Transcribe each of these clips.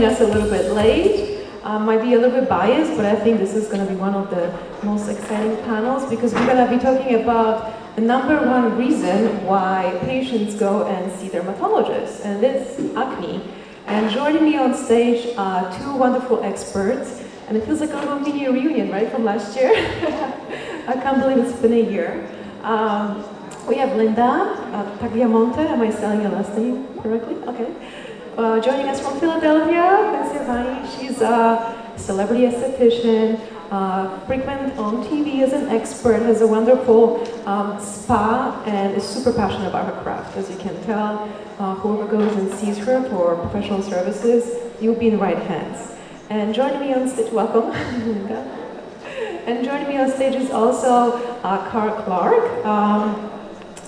joining us a little bit late. Might be a little bit biased, but I think this is going to be one of the most exciting panels because we're going to be talking about the number one reason why patients go and see dermatologists, and it's acne. And joining me on stage are two wonderful experts, and it feels like a little mini reunion, right, from last year? I can't believe it's been a year. We have Linda Tagliamonte. Am I spelling your last name correctly? Okay. Joining us from Philadelphia, Pennsylvania. She's a celebrity esthetician, frequent on TV as an expert, has a wonderful spa, and is super passionate about her craft. As you can tell, whoever goes and sees her for professional services, you'll be in the right hands. And joining me on stage, welcome, Linda. And joining me on stage is also Clarke.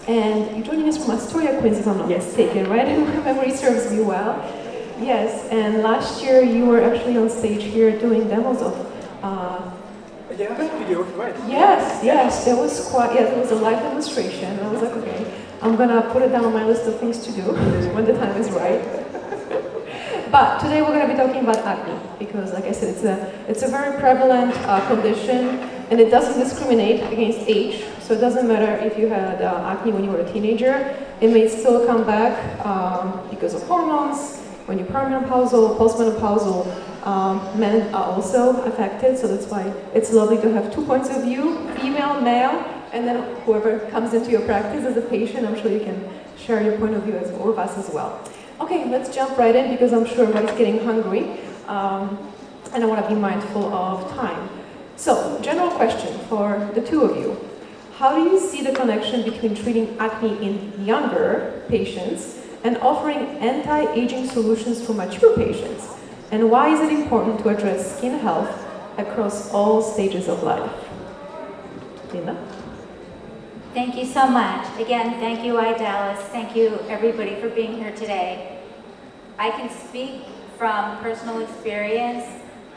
And you're joining us from Astoria, Queens, if I'm not mistaken, right? My memory serves me well. Yes, and last year you were actually on stage here doing demos of... video, right? Yes, there was a live demonstration. I was like, okay, I'm gonna put it down on my list of things to do when the time is right. But today we're going to be talking about acne because, like I said, it's a very prevalent condition, and it doesn't discriminate against age. So it doesn't matter if you had acne when you were a teenager; it may still come back because of hormones. When you're perimenopausal, postmenopausal, men are also affected. So that's why it's lovely to have 2 points of view: female, male, and then whoever comes into your practice as a patient. I'm sure you can share your point of view with us as well. Okay, let's jump right in because I'm sure everybody's getting hungry, and I want to be mindful of time. So, general question for the two of you. How do you see the connection between treating acne in younger patients and offering anti-aging solutions for mature patients? And why is it important to address skin health across all stages of life? Linda? Thank you so much. Again, thank you, iDallas. Thank you, everybody, for being here today. I can speak from personal experience.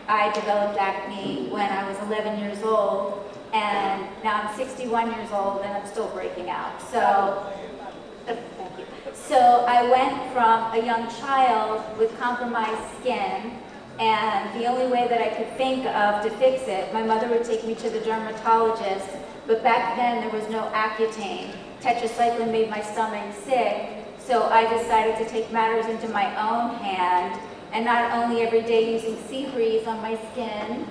I developed acne when I was 11 years old, and now I'm 61 years old, and I'm still breaking out. So, thank you. So I went from a young child with compromised skin, and the only way that I could think of to fix it, my mother would take me to the dermatologist. But back then, there was no Accutane. Tetracycline made my stomach sick, so I decided to take matters into my own hand, and not only every day using sea breeze on my skin,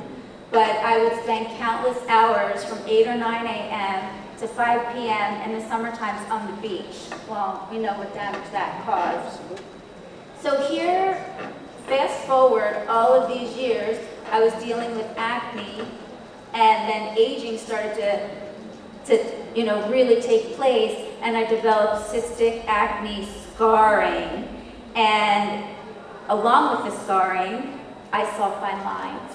but I would spend countless hours from 8 or 9 a.m. to 5 p.m. in the summer times on the beach. Well, we know what damage that caused. So here, fast forward all of these years, I was dealing with acne, and then aging started to really take place, and I developed cystic acne scarring. And along with the scarring, I saw fine lines,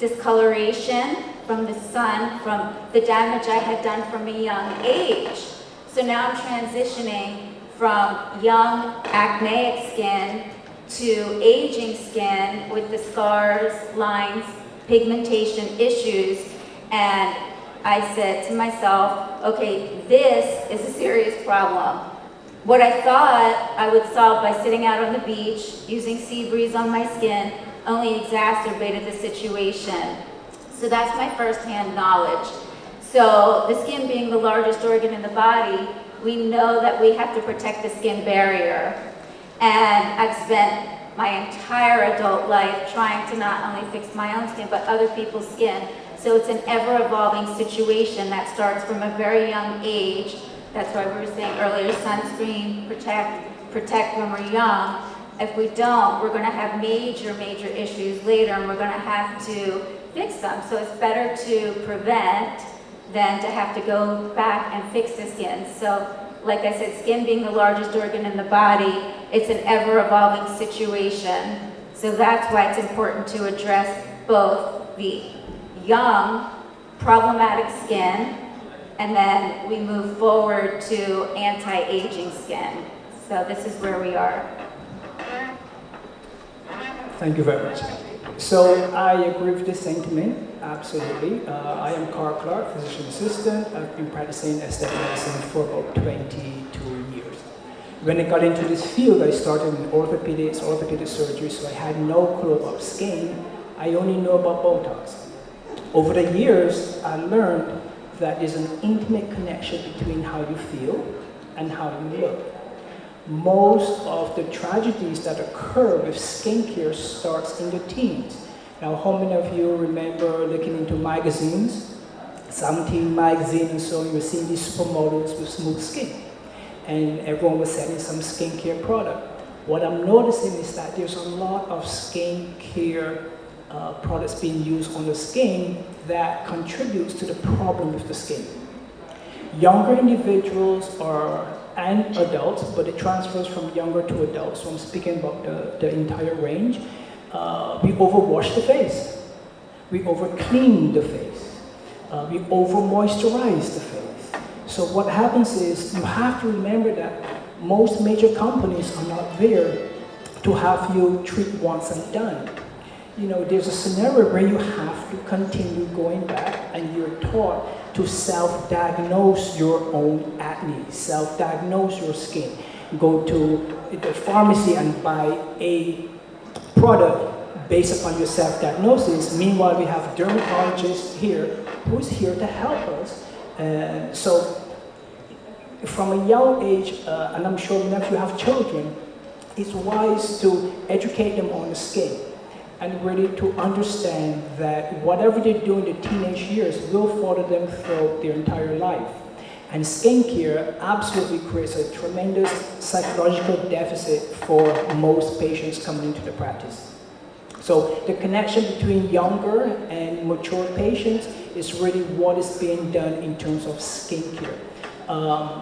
discoloration from the sun, from the damage I had done from a young age. So now I'm transitioning from young acneic skin to aging skin with the scars, lines, pigmentation issues, and I said to myself, okay, this is a serious problem. What I thought I would solve by sitting out on the beach, using sea breeze on my skin, only exacerbated the situation. So that's my firsthand knowledge. So the skin being the largest organ in the body, we know that we have to protect the skin barrier. And I've spent my entire adult life trying to not only fix my own skin, but other people's skin. So it's an ever-evolving situation that starts from a very young age. That's why we were saying earlier, sunscreen, protect when we're young. If we don't, we're going to have major issues later, and we're going to have to fix them. So it's better to prevent than to have to go back and fix the skin. So, like I said, skin being the largest organ in the body, it's an ever-evolving situation. So that's why it's important to address both the young, problematic skin, and then we move forward to anti-aging skin. So this is where we are. Thank you very much. So I agree with this sentiment, absolutely. I am Clarke, physician assistant. I've been practicing aesthetic medicine for about 22 years. When I got into this field, I started in orthopedics, orthopedic surgery, so I had no clue about skin. I only knew about Botox. Over the years, I learned that there's an intimate connection between how you feel and how you look. Most of the tragedies that occur with skincare starts in the teens. Now, how many of you remember looking into magazines, 17 magazine and so you're seeing these supermodels with smooth skin, and everyone was selling some skincare product. What I'm noticing is that there's a lot of skincare products being used on the skin that contributes to the problem with the skin. Younger individuals and adults, but it transfers from younger to adults, so I'm speaking about the entire range. We overwash the face. We over-clean the face. We over-moisturize the face. So what happens is you have to remember that most major companies are not there to have you treat once and done. You know, there's a scenario where you have to continue going back and you're taught to self-diagnose your own acne, self-diagnose your skin. Go to the pharmacy and buy a product based upon your self-diagnosis. Meanwhile, we have dermatologists here who's here to help us. So from a young age, and I'm sure if you have children, it's wise to educate them on the skin and ready to understand that whatever they do in the teenage years will follow them throughout their entire life. And skincare absolutely creates a tremendous psychological deficit for most patients coming into the practice. So the connection between younger and mature patients is really what is being done in terms of skincare.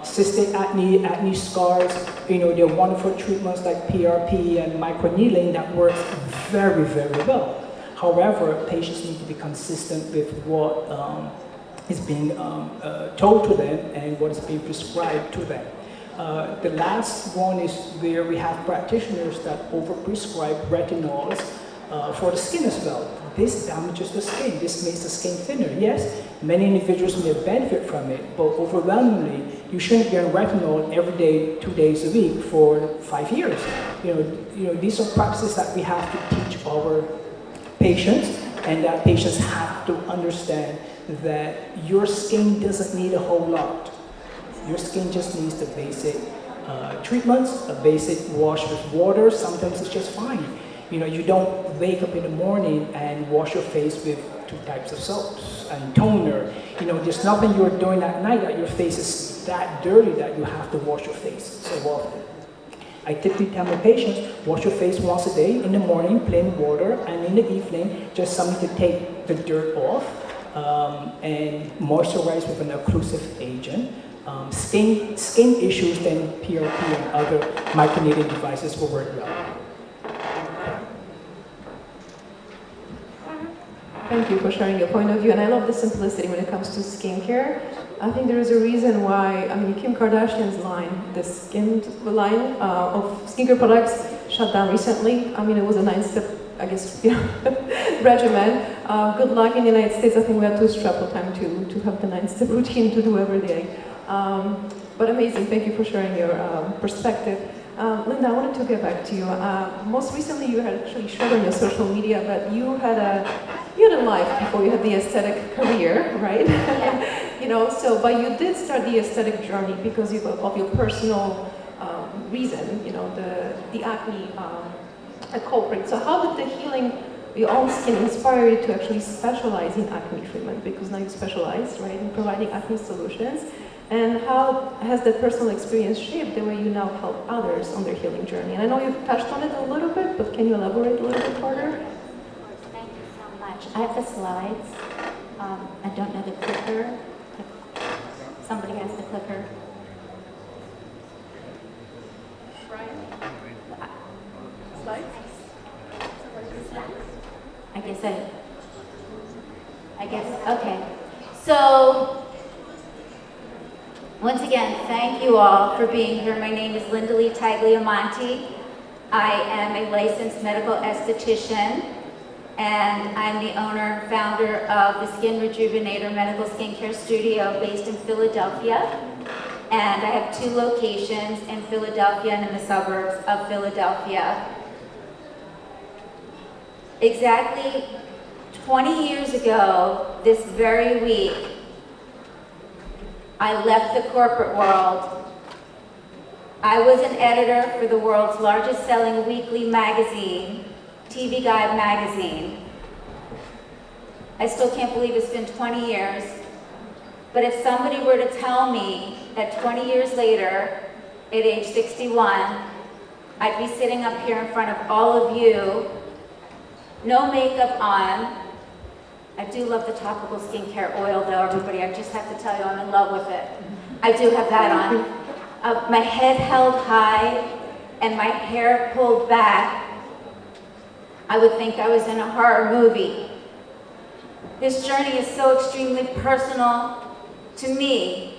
Cystic acne, acne scars, you know, there are wonderful treatments like PRP and microneedling that works very, very well. However, patients need to be consistent with what is being told to them and what is being prescribed to them. The last one is where we have practitioners that overprescribe retinols for the skin as well. This damages the skin. This makes the skin thinner. Yes, many individuals may benefit from it, but overwhelmingly, you shouldn't be on retinol every day, 2 days a week for 5 years. You know, these are practices that we have to teach our patients, and that patients have to understand that your skin doesn't need a whole lot. Your skin just needs the basic treatments, a basic wash with water. Sometimes it's just fine. You know, you don't wake up in the morning and wash your face with 2 types of soaps and toner. You know, there's nothing you're doing at night that your face is that dirty that you have to wash your face so often. I typically tell my patients, wash your face once a day, in the morning, plain water, and in the evening, just something to take the dirt off, and moisturize with an occlusive agent. Skin issues, then PRP and other microneedling devices will work well. Thank you for sharing your point of view, and I love the simplicity when it comes to skincare. I think there is a reason why, Kim Kardashian's line, the skin line of skincare products shut down recently. It was a 9-step, I guess, regimen. Good luck in the United States. I think we have to strap the time to have the 9-step routine to do every day. But amazing, thank you for sharing your perspective. Linda, I wanted to get back to you. Most recently, you had actually shared on your social media that you had a life before you had the aesthetic career, right? But you did start the aesthetic journey because of your personal reason, the acne culprit. So how did the healing of your own skin inspire you to actually specialize in acne treatment? Because now you specialize, right, in providing acne solutions. And how has that personal experience shaped the way you now help others on their healing journey? And I know you've touched on it a little bit, but can you elaborate a little bit further? Thank you so much. I have the slides. I don't know the clicker. Somebody has the clicker. Slides? I guess, okay. So, once again, thank you all for being here. My name is Linda Lee Tagliamonte. I am a licensed medical esthetician, and I'm the owner and founder of the Skin Rejuvenator Medical Skincare Studio based in Philadelphia. and I have 2 locations in Philadelphia and in the suburbs of Philadelphia. Exactly 20 years ago, this very week, I left the corporate world. I was an editor for the world's largest selling weekly magazine, TV Guide magazine. I still can't believe it's been 20 years, but if somebody were to tell me that 20 years later, at age 61, I'd be sitting up here in front of all of you, no makeup on. I do love the topical skincare oil though, everybody. I just have to tell you, I'm in love with it. I do have that on. My head held high and my hair pulled back. I would think I was in a horror movie. This journey is so extremely personal to me.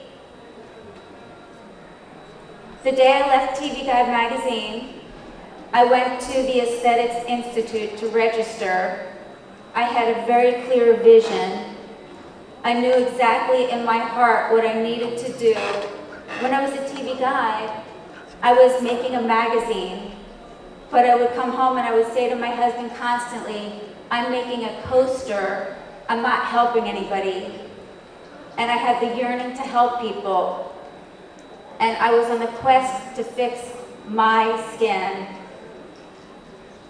The day I left TV Guide magazine, I went to the Aesthetics Institute to register. I had a very clear vision. I knew exactly in my heart what I needed to do. When I was a TV Guide, I was making a magazine, but I would come home and I would say to my husband constantly, I'm making a coaster, I'm not helping anybody. And I had the yearning to help people. And I was on the quest to fix my skin.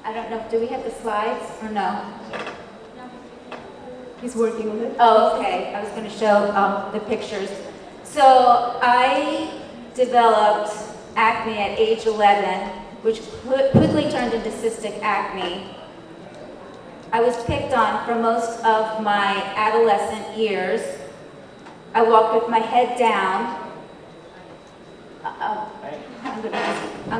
I don't know, do we have the slides or no? He's working on it. Oh, okay. I was going to show the pictures. So I developed acne at age 11, which quickly turned into cystic acne. I was picked on for most of my adolescent years. I walked with my head down. I'm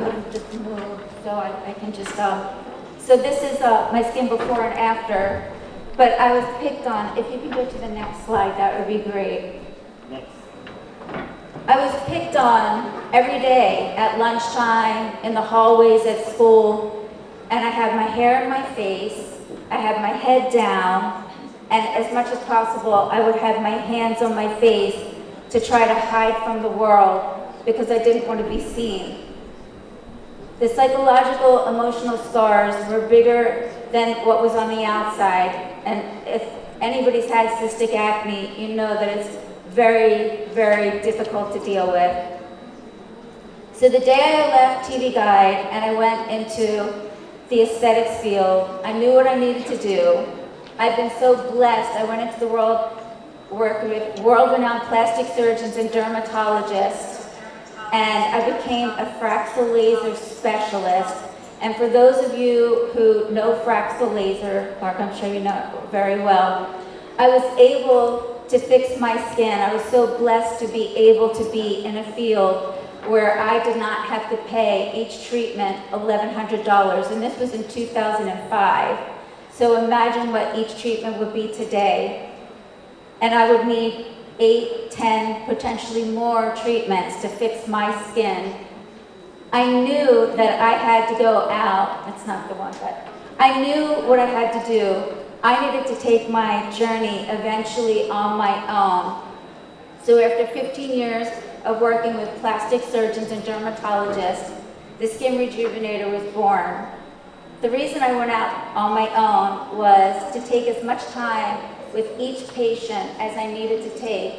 going to just move so I can just, so this is my skin before and after, but I was picked on. If you can go to the next slide, that would be great. I was picked on every day at lunchtime, in the hallways at school, and I had my hair in my face, I had my head down, and as much as possible, I would have my hands on my face to try to hide from the world because I didn't want to be seen. The psychological, emotional scars were bigger than what was on the outside, and if anybody's had cystic acne, you know that it's very, very difficult to deal with. So the day I left TV Guide and I went into the aesthetics field, I knew what I needed to do. I've been so blessed. I went into the world, worked with world-renowned plastic surgeons and dermatologists, and I became a Fraxel laser specialist. And for those of you who know Fraxel laser, Clarke, I'm sure you know it very well, I was able to fix my skin. I was so blessed to be able to be in a field where I did not have to pay each treatment $1,100, and this was in 2005. So imagine what each treatment would be today. And I would need 8, 10, potentially more treatments to fix my skin. I knew that I had to go out. That's not the one, but I knew what I had to do. I needed to take my journey eventually on my own. So after 15 years of working with plastic surgeons and dermatologists, the Skin Rejuvenator was born. The reason I went out on my own was to take as much time with each patient as I needed to take.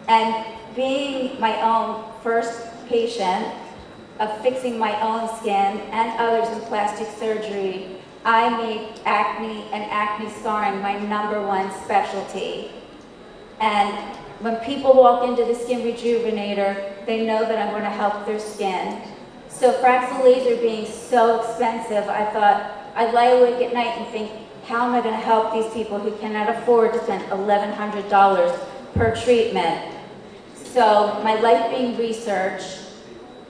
And being my own first patient of fixing my own skin and others in plastic surgery, I made acne and acne scarring my #1 specialty. And when people walk into the Skin Rejuvenator, they know that I'm going to help their skin. So Fraxel laser being so expensive, I thought I'd lie awake at night and think, how am I going to help these people who cannot afford to spend $1,100 per treatment? So my life being research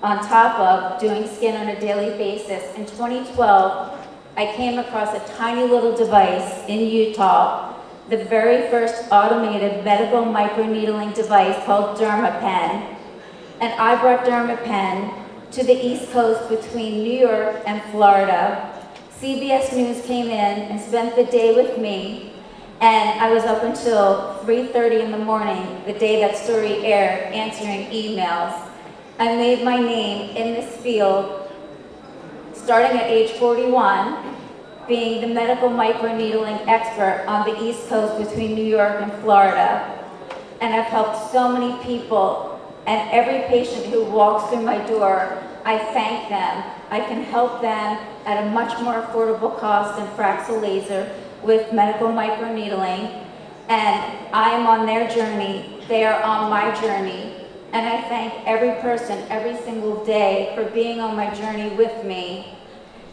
on top of doing skin on a daily basis, in 2012, I came across a tiny little device in Utah, the very first automated medical microneedling device called DermaPen. And I brought DermaPen to the East Coast between New York and Florida. CBS News came in and spent the day with me, And I was up until 3:30 in the morning, the day that story aired, answering emails. I made my name in this field, starting at age 41, being the medical microneedling expert on the East Coast between New York and Florida. And I've helped so many people, and every patient who walks through my door, I thank them. I can help them at a much more affordable cost than Fraxel laser with medical microneedling, and I am on their journey, they are on my journey, and I thank every person every single day for being on my journey with me.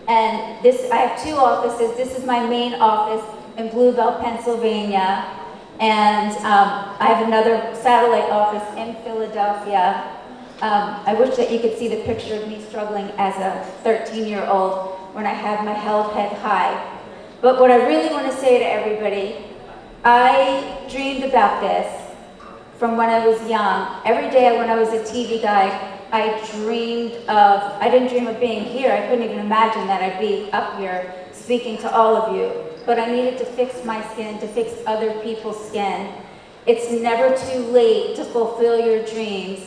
And this, I have 2 offices. This is my main office in Bluebell, Pennsylvania, and I have another satellite office in Philadelphia. I wish that you could see the picture of me struggling as a 13-year-old when I had my held head high. But what I really want to say to everybody, I dreamed about this from when I was young. Every day when I was a TV guide, I didn't dream of being here. I couldn't even imagine that I'd be up here speaking to all of you. But I needed to fix my skin, to fix other people's skin. It's never too late to fulfill your dreams.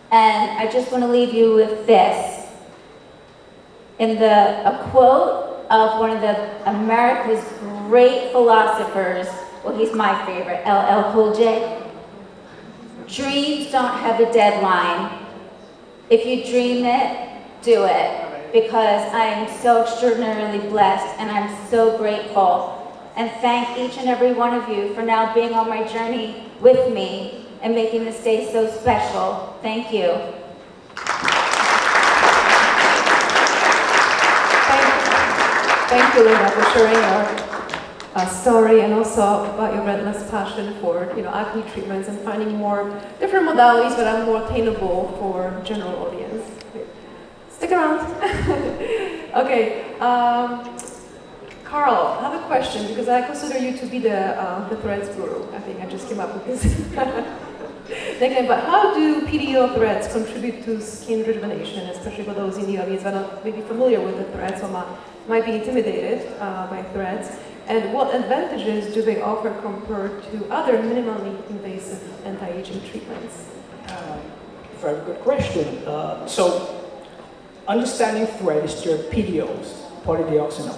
And I just want to leave you with this. A quote of one of America's great philosophers, well, he's my favorite, LL Cool J. Dreams don't have a deadline. If you dream it, do it. Because I am so extraordinarily blessed, and I'm so grateful. And thank each and every one of you for now being on my journey with me and making this day so special. Thank you. Thank you, Linda, for sharing your story and also about your relentless passion for acne treatments and finding more different modalities that are more attainable for general audience. Stick around. Okay, Carl, I have a question because I consider you to be the threads guru. I think I just came up with this. Okay, but how do PDO threads contribute to skin rejuvenation, especially for those in the audience that are not maybe familiar with the threads or might be intimidated by threads? And what advantages do they offer compared to other minimally invasive anti-aging treatments? Very good question. So, understanding threads, they're PDOs, polydioxanol.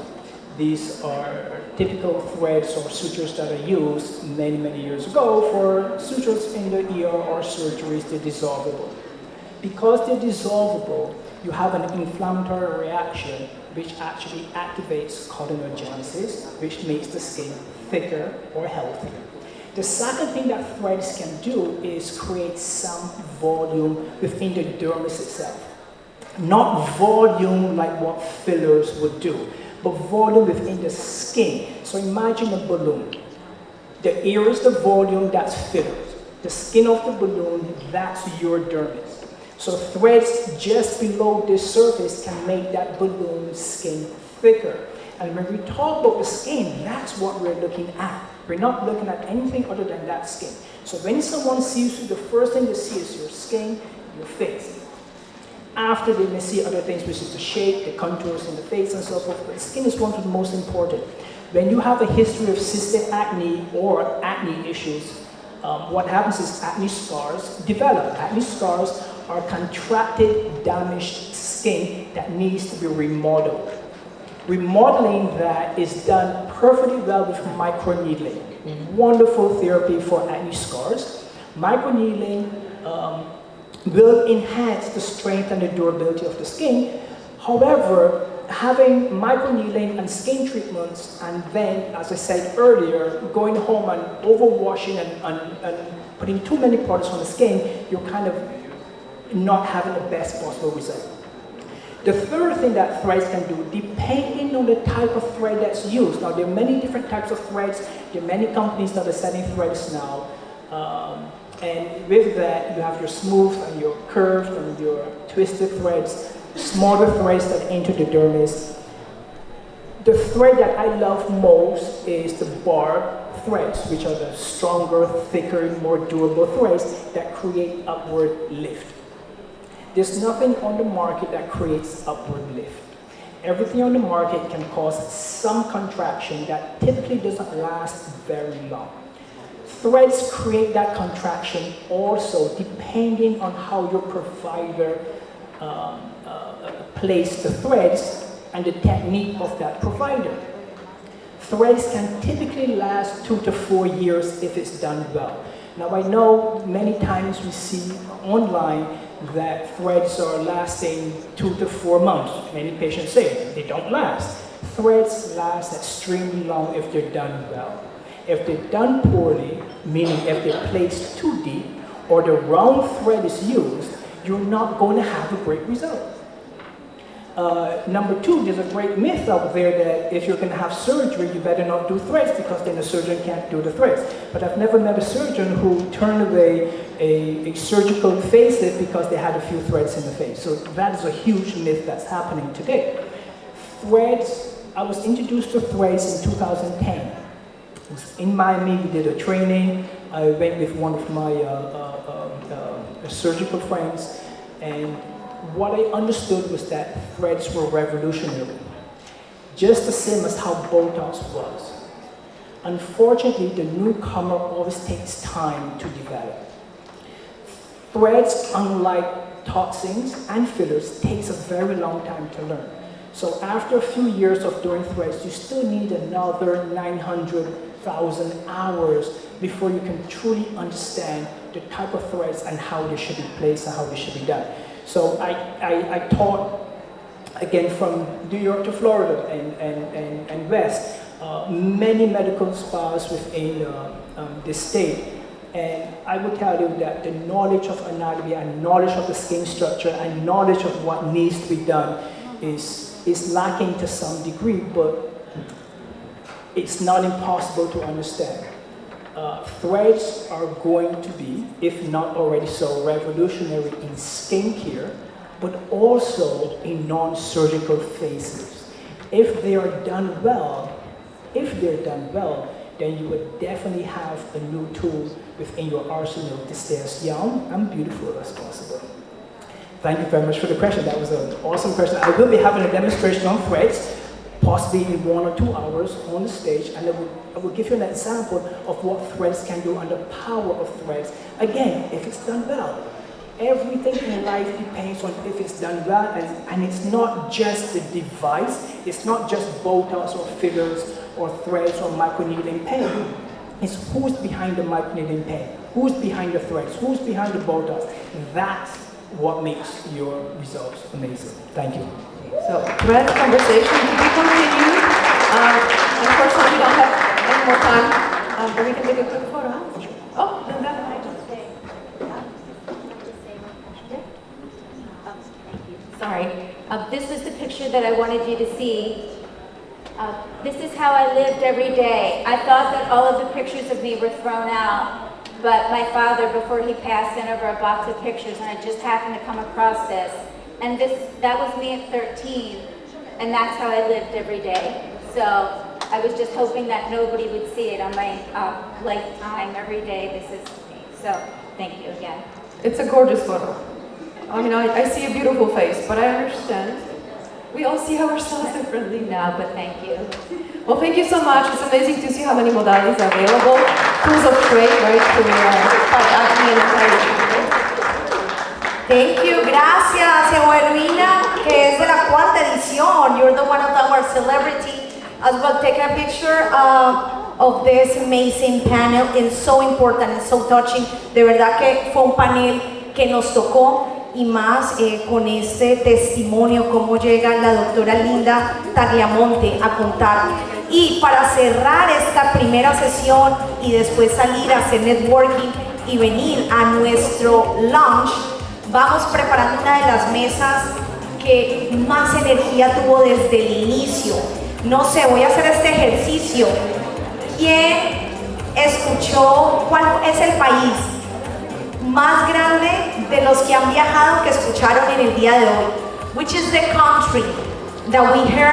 These are typical threads or sutures that are used many, many years ago for sutures in the ER or surgeries. They're dissolvable. Because they're dissolvable, you have an inflammatory reaction which actually activates collagenesis, which makes the skin thicker or healthier. The second thing that threads can do is create some volume within the dermis itself. Not volume like what fillers would do, but volume within the skin. So imagine a balloon. The air is the volume, that's fillers. The skin of the balloon, that's your dermis. So threads just below this surface can make that balloon skin thicker. And when we talk about the skin, that's what we're looking at. We're not looking at anything other than that skin. So when someone sees you, the first thing they see is your skin, your face. After they may see other things, which is the shape, the contours in the face and so forth, but the skin is one of the most important. When you have a history of cystic acne or acne issues, what happens is acne scars develop. Acne scars are contracted, damaged skin that needs to be remodeled. Remodeling that is done perfectly well with microneedling. Wonderful therapy for acne scars. Microneedling will enhance the strength and the durability of the skin. However, having microneedling and skin treatments, and then, as I said earlier, going home and overwashing and putting too many products on the skin, you're kind of not having the best possible result. The third thing that threads can do, depending on the type of thread that's used. Now, there are many different types of threads. There are many companies that are selling threads now. And with that, you have your smooth and your curved and your twisted threads, smaller threads that enter the dermis. The thread that I love most is the barb threads, which are the stronger, thicker, more durable threads that create upward lift. There's nothing on the market that creates upward lift. Everything on the market can cause some contraction that typically doesn't last very long. Threads create that contraction also depending on how your provider placed the threads and the technique of that provider. Threads can typically last 2 to 4 years if it's done well. Now I know many times we see online that threads are lasting 2 to 4 months. Many patients say they don't last. Threads last extremely long if they're done well. If they're done poorly, meaning if they're placed too deep or the wrong thread is used, you're not going to have a great result. Number 2, there's a great myth out there that if you're going to have surgery, you better not do threads because then the surgeon can't do the threads. But I've never met a surgeon who turned away a surgical facelift because they had a few threads in the face. So that is a huge myth that's happening today. Threads, I was introduced to threads in 2010. In Miami, we did a training. I went with one of my surgical friends, and what I understood was that threads were revolutionary, just the same as how Botox was. Unfortunately, the newcomer always takes time to develop. Threads, unlike toxins and fillers, takes a very long time to learn. So after a few years of doing threads, you still need another 900,000 hours before you can truly understand the type of threads and how they should be placed and how they should be done. So I taught, again, from New York to Florida and West, many medical spas within this state. And I would tell you that the knowledge of anatomy and knowledge of the skin structure and knowledge of what needs to be done is lacking to some degree, but it's not impossible to understand. Threads are going to be, if not already so, revolutionary in skincare, but also in non-surgical facelifts. If they are done well, then you would definitely have a new tool within your arsenal to stay as young and beautiful as possible. Thank you very much for the question. That was an awesome question. I will be having a demonstration on threads, possibly in 1 or 2 hours on the stage, and I will give you an example of what threads can do and the power of threads. Again, if it's done well. Everything in life depends on if it's done well, and it's not just the device, it's not just Botox or fillers or threads or microneedling pen. It's who's behind the microneedling pen, who's behind the threads, who's behind the Botox. That's what makes your results amazing. Thank you. So, thread conversation to be continued. Unfortunately, we don't have any more time, but we can take a quick photo. Oh, then that. Sorry. This is the picture that I wanted you to see. This is how I lived every day. I thought that all of the pictures of me were thrown out, but my father, before he passed, sent over a box of pictures, and I just happened to come across this. And that was me at 13, and that's how I lived every day. So I was just hoping that nobody would see it on my lifetime. Every day, this is me. So thank you again. It's a gorgeous photo. I mean, I see a beautiful face, but I understand. We all see ourselves differently now, but thank you. Well, thank you so much. It's amazing to see how many modalities are available. Tools of trade, right, to fight acne and anxiety. Thank you. Gracias, Ewelina, que es de la 4ª edición. You're the one of our celebrity as well. Take a picture of this amazing panel. It's so important and so touching. De verdad que fue un panel que nos tocó. Y más con este testimonio, cómo llega la doctora Linda Tagliamonte a contar. Y para cerrar esta primera sesión y después salir a hacer networking y venir a nuestro lunch, vamos preparando una de las mesas que más energía tuvo desde el inicio. No sé, voy a hacer este ejercicio. ¿Quién escuchó cuál es el país más grande de los que han viajado que escucharon en el día de hoy? Which is the country that we heard